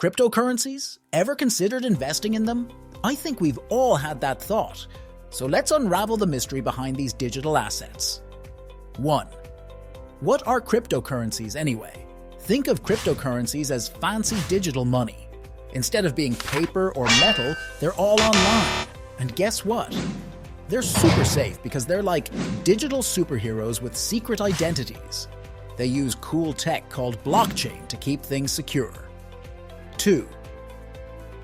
Cryptocurrencies? Ever considered investing in them? I think we've all had that thought. So let's unravel the mystery behind these digital assets. 1. What are cryptocurrencies anyway? Think of cryptocurrencies as fancy digital money. Instead of being paper or metal, they're all online. And guess what? They're super safe because they're like digital superheroes with secret identities. They use cool tech called blockchain to keep things secure. 2.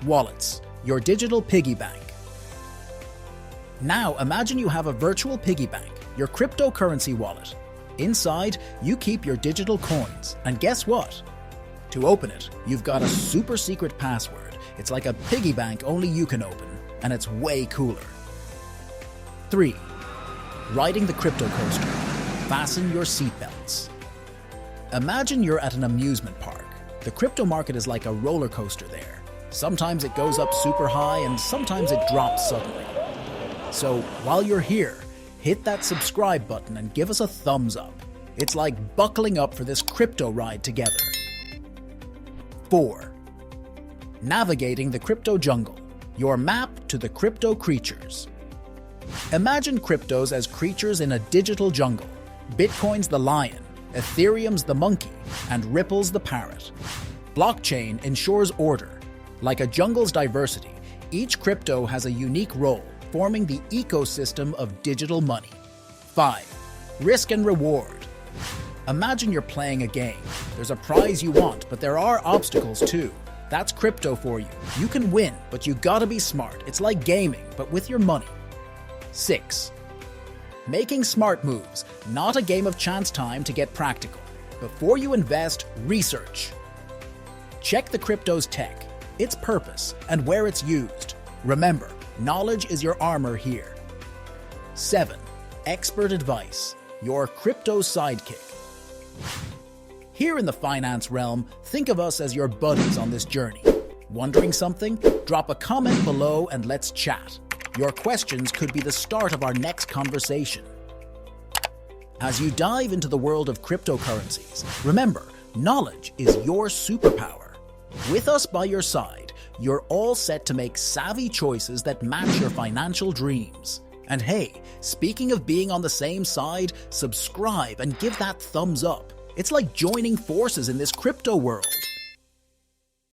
Wallets, your digital piggy bank. Now imagine you have a virtual piggy bank, your cryptocurrency wallet. Inside, you keep your digital coins, and guess what? To open it, you've got a super secret password. It's like a piggy bank only you can open, and it's way cooler. 3. Riding the crypto coaster. Fasten your seatbelts. Imagine you're at an amusement park. The crypto market is like a roller coaster there. Sometimes it goes up super high and sometimes it drops suddenly. So while you're here, hit that subscribe button and give us a thumbs up. It's like buckling up for this crypto ride together. 4. Navigating the crypto jungle, your map to the crypto creatures. Imagine cryptos as creatures in a digital jungle. Bitcoin's the lion, Ethereum's the monkey, and Ripple's the parrot. Blockchain ensures order. Like a jungle's diversity, each crypto has a unique role, forming the ecosystem of digital money. 5. Risk and reward. Imagine you're playing a game. There's a prize you want, but there are obstacles too. That's crypto for you. You can win, but you gotta be smart. It's like gaming, but with your money. 6. Making smart moves, not a game of chance time to get practical. Before you invest, research. Check the crypto's tech, its purpose, and where it's used. Remember, knowledge is your armor here. 7. Expert advice, your crypto sidekick. Here in the finance realm, think of us as your buddies on this journey. Wondering something? Drop a comment below and let's chat. Your questions could be the start of our next conversation. As you dive into the world of cryptocurrencies, remember, knowledge is your superpower. With us by your side, you're all set to make savvy choices that match your financial dreams. And hey, speaking of being on the same side, subscribe and give that thumbs up. It's like joining forces in this crypto world.